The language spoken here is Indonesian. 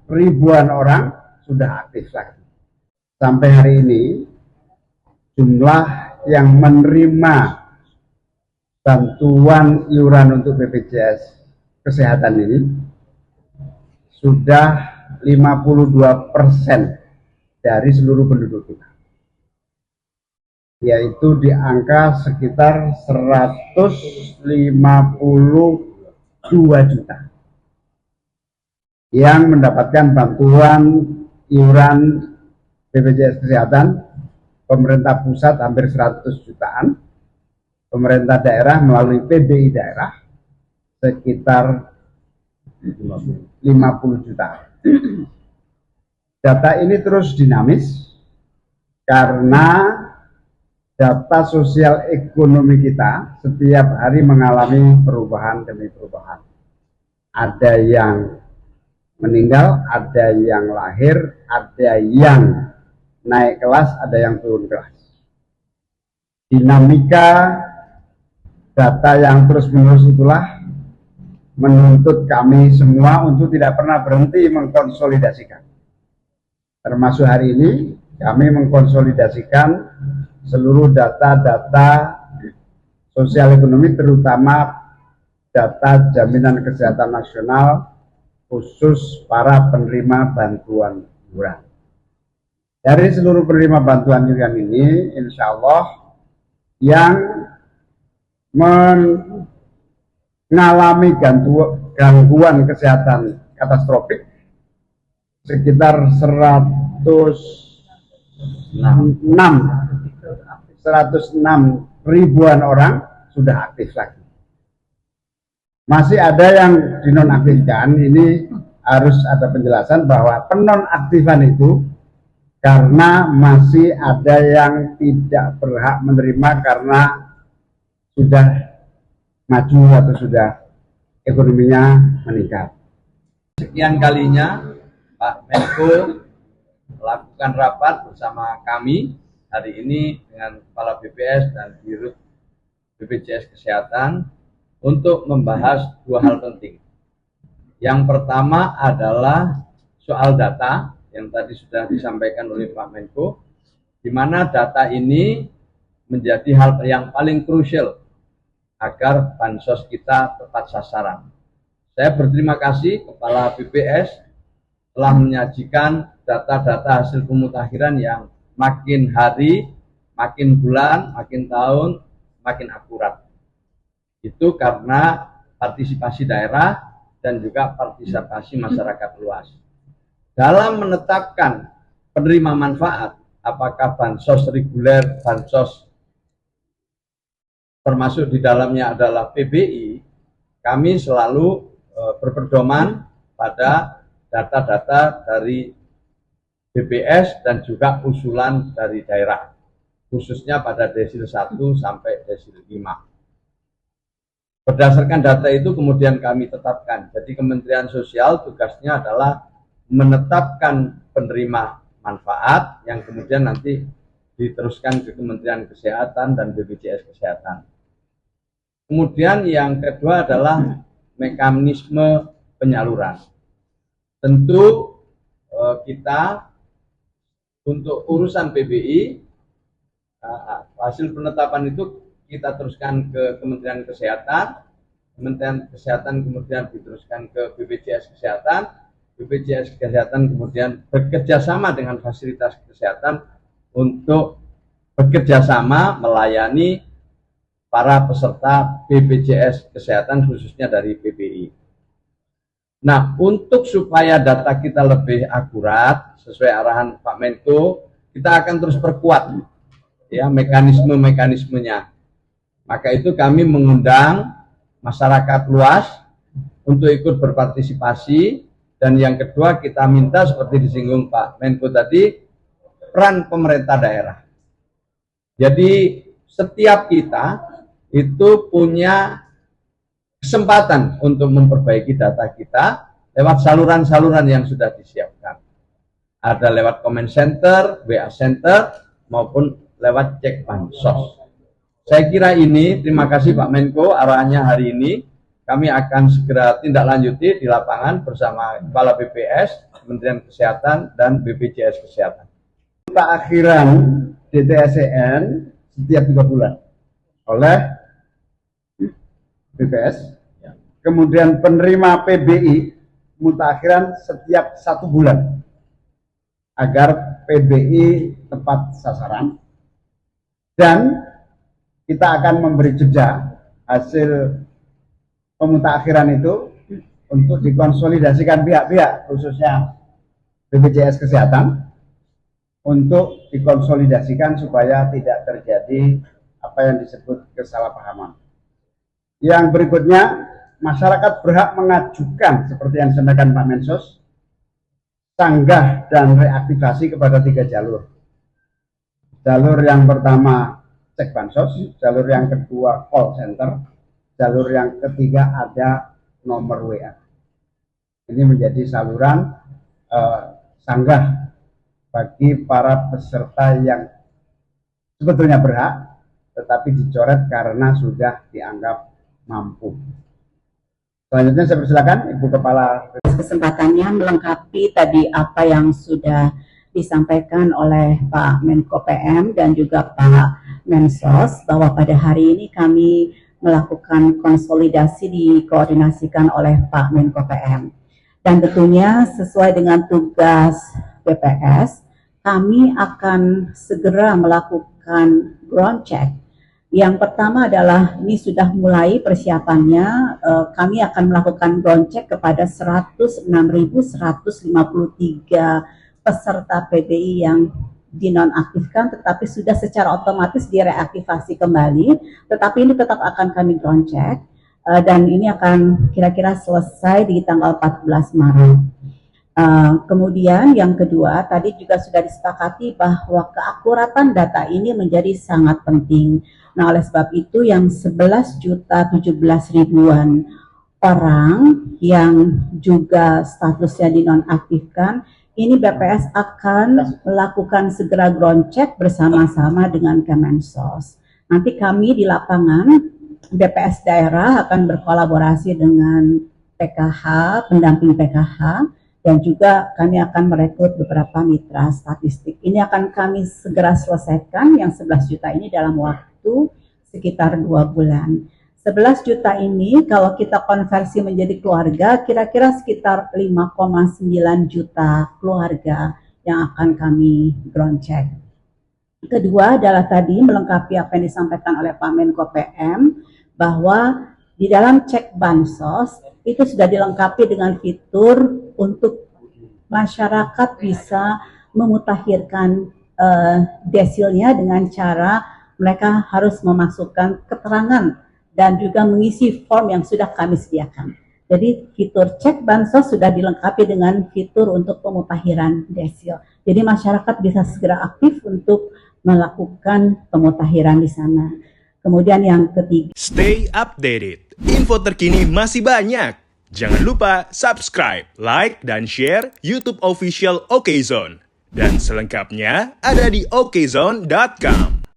ribuan orang sudah aktif lagi. Sampai hari ini jumlah yang menerima bantuan iuran untuk BPJS Kesehatan ini sudah 52% dari seluruh penduduk kita, yaitu di angka sekitar 152 juta yang mendapatkan bantuan iuran BPJS Kesehatan. Pemerintah pusat hampir 100 jutaan, pemerintah daerah melalui PBI daerah sekitar 50 juta. Data ini terus dinamis karena data sosial ekonomi kita setiap hari mengalami perubahan demi perubahan. Ada yang meninggal, ada yang lahir, ada yang naik kelas, ada yang turun kelas. Dinamika data yang terus-menerus itulah menuntut kami semua untuk tidak pernah berhenti mengkonsolidasikan. Termasuk hari ini kami mengkonsolidasikan seluruh data-data sosial ekonomi, terutama data jaminan kesehatan nasional khusus para penerima bantuan iuran. Dari seluruh penerima bantuan iuran ini, insya Allah yang mengalami gangguan kesehatan katastrofik sekitar 106 ribuan orang sudah aktif lagi. Masih ada yang dinonaktifkan. Ini harus ada penjelasan bahwa penonaktifan itu karena masih ada yang tidak berhak menerima karena sudah maju atau sudah ekonominya meningkat. Sekian kalinya Pak Menko melakukan rapat bersama kami hari ini dengan Kepala BPS dan Dirut BPJS Kesehatan untuk membahas dua hal penting. Yang pertama adalah soal data yang tadi sudah disampaikan oleh Pak Menko, di mana data ini menjadi hal yang paling krusial agar bansos kita tepat sasaran. Saya berterima kasih Kepala BPS telah menyajikan data-data hasil pemutakhiran yang makin hari, makin bulan, makin tahun, makin akurat. Itu karena partisipasi daerah dan juga partisipasi masyarakat luas. Dalam menetapkan penerima manfaat, apakah bansos reguler, bansos termasuk di dalamnya adalah PBI, kami selalu berpedoman pada data-data dari BPS dan juga usulan dari daerah, khususnya pada desil 1 sampai desil 5. Berdasarkan data itu kemudian kami tetapkan. Jadi Kementerian Sosial tugasnya adalah menetapkan penerima manfaat yang kemudian nanti diteruskan ke Kementerian Kesehatan dan BPJS Kesehatan. Kemudian yang kedua adalah mekanisme penyaluran. Tentu kita untuk urusan PBI hasil penetapan itu kita teruskan ke Kementerian Kesehatan, Kementerian Kesehatan kemudian diteruskan ke BPJS Kesehatan, BPJS Kesehatan kemudian bekerjasama dengan fasilitas kesehatan untuk bekerjasama melayani para peserta BPJS Kesehatan khususnya dari PBI. Nah, untuk supaya data kita lebih akurat sesuai arahan Pak Menko, kita akan terus perkuat ya mekanisme-mekanismenya. Maka itu kami mengundang masyarakat luas untuk ikut berpartisipasi. Dan yang kedua kita minta seperti disinggung Pak Menko tadi, peran pemerintah daerah. Jadi setiap kita itu punya kesempatan untuk memperbaiki data kita lewat saluran-saluran yang sudah disiapkan. Ada lewat comment center, WA center, maupun lewat cek bansos. Saya kira ini, terima kasih Pak Menko arahannya hari ini, kami akan segera tindak lanjuti di lapangan bersama Kepala BPS, Kementerian Kesehatan, dan BPJS Kesehatan. Pemutakhiran DTSCN setiap 3 bulan oleh BPS, kemudian penerima PBI mutakhiran setiap 1 bulan agar PBI tepat sasaran, dan kita akan memberi jeda hasil pemutakhiran itu untuk dikonsolidasikan pihak-pihak, khususnya BPJS Kesehatan, untuk dikonsolidasikan supaya tidak terjadi apa yang disebut kesalahpahaman. Yang berikutnya, masyarakat berhak mengajukan, seperti yang disampaikan Pak Mensos, sanggah dan reaktivasi kepada 3 jalur. Jalur yang pertama cek bansos, jalur yang kedua call center, jalur yang ketiga ada nomor WA. Ini menjadi saluran sanggah bagi para peserta yang sebetulnya berhak, tetapi dicoret karena sudah dianggap mampu. Selanjutnya saya persilakan Ibu Kepala. Kesempatannya melengkapi tadi apa yang sudah disampaikan oleh Pak Menko PM dan juga Pak Mensos, bahwa pada hari ini kami melakukan konsolidasi dikoordinasikan oleh Pak Menko PM. Dan tentunya sesuai dengan tugas BPS, kami akan segera melakukan ground check. Yang pertama adalah ini sudah mulai persiapannya, kami akan melakukan ground check kepada 106.153 peserta PBI yang dinonaktifkan, tetapi sudah secara otomatis direaktivasi kembali, tetapi ini tetap akan kami ground check, dan ini akan kira-kira selesai di tanggal 14 Maret. Kemudian yang kedua, tadi juga sudah disepakati bahwa keakuratan data ini menjadi sangat penting. Nah, oleh sebab itu yang 11.017.000-an orang yang juga statusnya dinonaktifkan, ini BPS akan melakukan segera ground check bersama-sama dengan Kemensos. Nanti kami di lapangan, BPS daerah akan berkolaborasi dengan PKH, pendamping PKH, dan juga kami akan merekrut beberapa mitra statistik. Ini akan kami segera selesaikan yang 11 juta ini dalam waktu sekitar 2 bulan. 11 juta ini kalau kita konversi menjadi keluarga, kira-kira sekitar 5,9 juta keluarga yang akan kami ground check. Kedua adalah tadi melengkapi apa yang disampaikan oleh Pak Menko PM, bahwa di dalam cek bansos itu sudah dilengkapi dengan fitur untuk masyarakat bisa memutakhirkan desilnya dengan cara mereka harus memasukkan keterangan dan juga mengisi form yang sudah kami sediakan. Jadi fitur cek bansos sudah dilengkapi dengan fitur untuk pemutakhiran desil. Jadi masyarakat bisa segera aktif untuk melakukan pemutakhiran di sana. Kemudian yang ketiga, stay updated. Info terkini masih banyak. Jangan lupa subscribe, like, dan share YouTube official OKZone. Dan selengkapnya ada di okezone.com.